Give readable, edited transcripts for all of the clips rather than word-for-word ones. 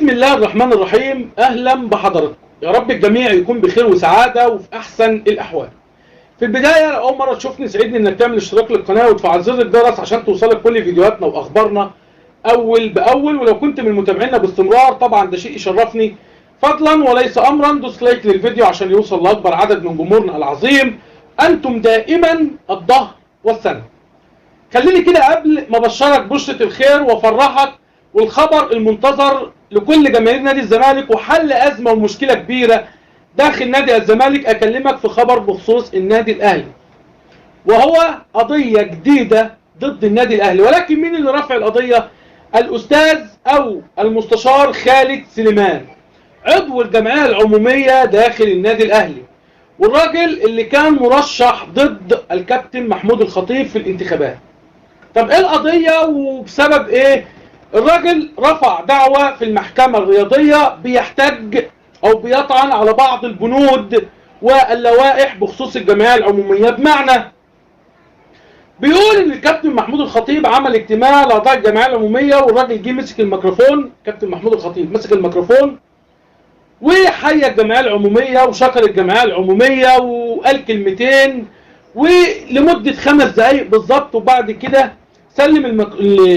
بسم الله الرحمن الرحيم. اهلا بحضراتكم، يا رب الجميع يكون بخير وسعاده وفي احسن الاحوال. في البدايه لو اول مره تشوفني سعيدني انك تعمل اشتراك للقناه وتفعل زر الجرس عشان توصلك كل فيديوهاتنا واخبارنا اول باول، ولو كنت من متابعينا باستمرار طبعا ده شيء يشرفني. فضلا وليس امرا دوس لايك للفيديو عشان يوصل لاكبر عدد من جمهورنا العظيم. انتم دائما الظهر والسند. خليني كده قبل ما ابشرك بشرة الخير وافرحك والخبر المنتظر لكل جماهير نادي الزمالك وحل ازمه ومشكله كبيره داخل نادي الزمالك، اكلمك في خبر بخصوص النادي الاهلي، وهو قضيه جديده ضد النادي الاهلي. ولكن مين اللي رفع القضيه؟ الاستاذ او المستشار خالد سليمان، عضو الجمعيه العموميه داخل النادي الاهلي، والراجل اللي كان مرشح ضد الكابتن محمود الخطيب في الانتخابات. طب ايه القضيه وبسبب ايه؟ الراجل رفع دعوة في المحكمة الرياضية بيحتج او بيطعن على بعض البنود واللوائح بخصوص الجمعية العمومية. بمعنى بيقول ان الكابتن محمود الخطيب عمل اجتماع لاعضاء الجمعية العمومية، والراجل جه مسك الميكروفون، كابتن محمود الخطيب مسك الميكروفون وحيا الجمعية العمومية وشكر الجمعية العمومية وقال كلمتين ولمدة 5 دقايق بالظبط، وبعد كده سلم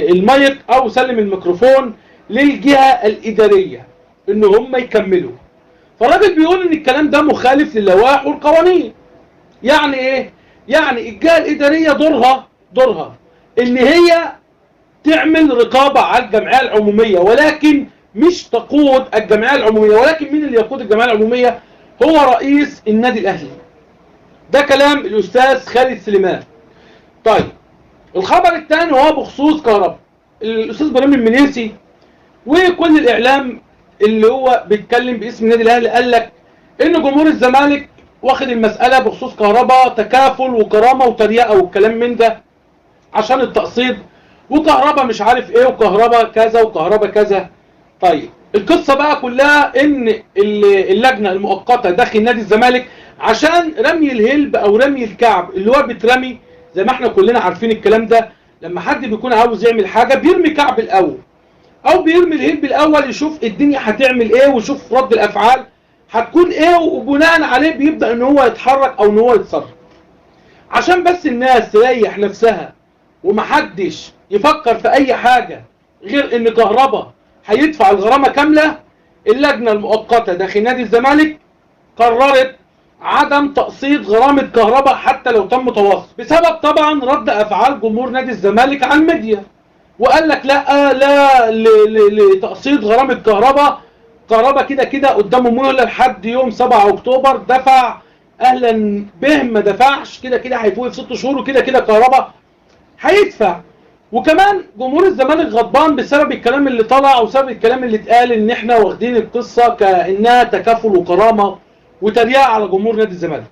المايك او سلم الميكروفون للجهة الادارية ان هم يكملوا. فالراجل بيقول ان الكلام ده مخالف للوائح والقوانين. يعني ايه؟ يعني الجهة الادارية دورها ان هي تعمل رقابة على الجمعية العمومية، ولكن مش تقود الجمعية العمومية. ولكن مين اللي يقود الجمعية العمومية؟ هو رئيس النادي الاهلي. ده كلام الاستاذ خالد سليمان. طيب الخبر الثاني هو بخصوص كهرباء. الاستاذ ابراهيم المنيسي وكل الاعلام اللي هو بيتكلم باسم النادي الاهلي قال لك ان جمهور الزمالك واخد المساله بخصوص كهرباء تكافل وكرامه وتريقه والكلام من ده عشان التقسيط، وكهرباء مش عارف ايه، وكهرباء كذا وكهرباء كذا. طيب القصه بقى كلها ان اللجنه المؤقته داخل نادي الزمالك عشان رمي الهلب او رمي الكعب اللي هو بيترمي، زي ما احنا كلنا عارفين الكلام ده، لما حد بيكون عاوز يعمل حاجه بيرمي كعب الاول او بيرمي الهلب الاول يشوف الدنيا هتعمل ايه ويشوف رد الافعال هتكون ايه، وبناء عليه بيبدا ان هو يتحرك او ان هو يتصرف. عشان بس الناس تريح نفسها ومحدش يفكر في اي حاجه غير ان كهرباء هيدفع الغرامه كامله، اللجنه المؤقته داخل نادي الزمالك قررت عدم تقسيط غرامة كهرباء حتى لو تم تواصل، بسبب طبعا رد افعال جمهور نادي الزمالك على الميديا، وقال لك لا لتقسيط غرامة كهرباء كده كده قدامه مهله لحد يوم 7 اكتوبر، دفع اهلا به ما دفعش كده كده هيفوق في 6 شهور، وكده كده كهرباء هيدفع. وكمان جمهور الزمالك غضبان بسبب الكلام اللي طلع وسبب الكلام اللي اتقال ان احنا واخدين القصه كانها تكافل وكرامه وتريقه على جمهور نادي الزمالك.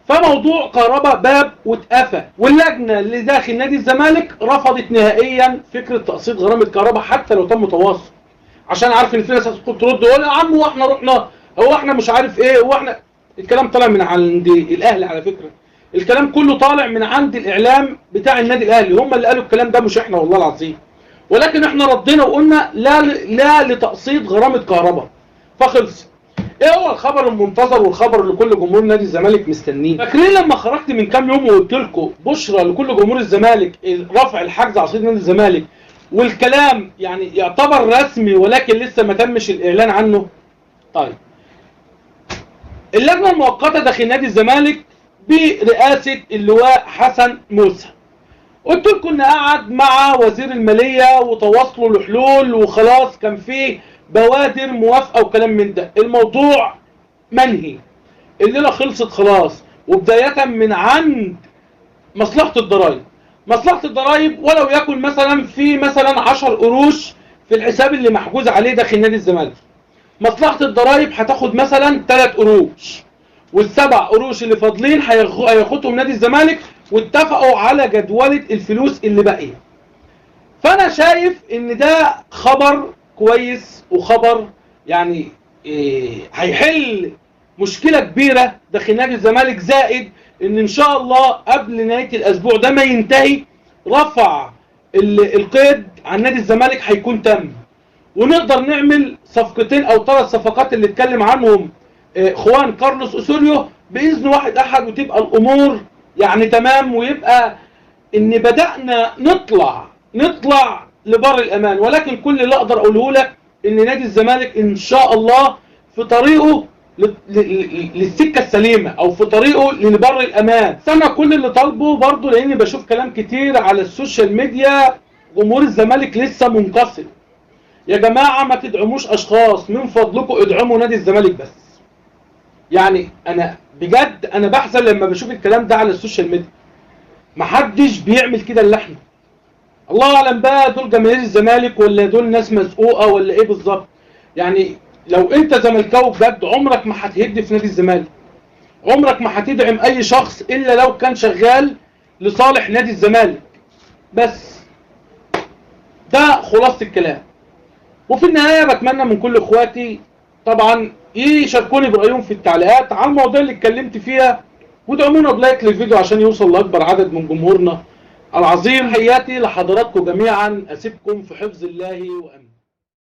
فموضوع كهرباء باب واتقفل، واللجنه اللي داخل نادي الزمالك رفضت نهائيا فكره تقسيط غرامه كهرباء حتى لو تم تواصل، عشان عارف ان في ناس هتدخل ترد يقول يا عم هو احنا رحنا، هو احنا مش عارف ايه، هو احنا. الكلام طالع من عند الاهلي على فكره، الكلام كله طالع من عند الاعلام بتاع النادي الاهلي، هم اللي قالوا الكلام ده مش احنا والله العظيم. ولكن احنا ردينا وقلنا لا لتقسيط غرامه كهرباء، فخلص. ايه هو الخبر المنتظر والخبر اللي كل جمهور نادي الزمالك مستنيه؟ فاكرين لما خرجت من كام يوم وقلت لكم بشرى لكل جمهور الزمالك رفع الحجز على صيد نادي الزمالك، والكلام يعني يعتبر رسمي ولكن لسه ما تمش الاعلان عنه؟ طيب اللجنه المؤقته داخل نادي الزمالك برئاسه اللواء حسن موسى، قلت لكم ان قعد مع وزير الماليه وتواصلوا لحلول وخلاص، كان فيه بوادر موافقه وكلام من ده. الموضوع منهي، الليله خلصت خلاص، وبدايه من عند مصلحه الضرائب. مصلحه الضرائب ولو يكن مثلا في مثلا 10 قروش في الحساب اللي محجوز عليه داخل نادي الزمالك، مصلحه الضرائب هتاخد مثلا 3 قروش، وال7 قروش اللي فاضلين هياخدهم نادي الزمالك، واتفقوا على جدولة الفلوس اللي باقيه. فانا شايف ان ده خبر كويس وخبر يعني هيحل مشكلة كبيرة داخل نادي الزمالك، زائد ان شاء الله قبل نهاية الاسبوع ده ما ينتهي رفع القيد عن نادي الزمالك هيكون تم، ونقدر نعمل صفقتين او 3 صفقات اللي اتكلم عنهم اخوان كارلوس اوسوريو باذن واحد احد، وتبقى الامور يعني تمام، ويبقى ان بدأنا نطلع لبر الامان. ولكن كل اللي اقدر اقوله لك ان نادي الزمالك ان شاء الله في طريقه للسكة السليمة، او في طريقه لبر الامان. انا كل اللي طالبه برضه، لاني بشوف كلام كتير على السوشيال ميديا، جمهور الزمالك لسه منقسم. يا جماعة ما تدعموش اشخاص، من فضلكم ادعموا نادي الزمالك بس. يعني انا بجد انا بحزن لما بشوف الكلام ده على السوشيال ميديا. محدش بيعمل كده الا احنا. الله اعلم بقى دول جماهير الزمالك ولا دول ناس مسقوقه ولا ايه بالظبط. يعني لو انت زملكاوي بجد عمرك ما هتهد في نادي الزمالك، عمرك ما هتدعم اي شخص الا لو كان شغال لصالح نادي الزمالك بس. ده خلاصة الكلام. وفي النهايه بتمنى من كل اخواتي طبعا يشاركوني برايهم في التعليقات على المواضيع اللي اتكلمت فيها، ودعمونا بلايك للفيديو عشان يوصل لاكبر عدد من جمهورنا العظيم. حياتي لحضراتكم جميعا، اسيبكم في حفظ الله وامانه.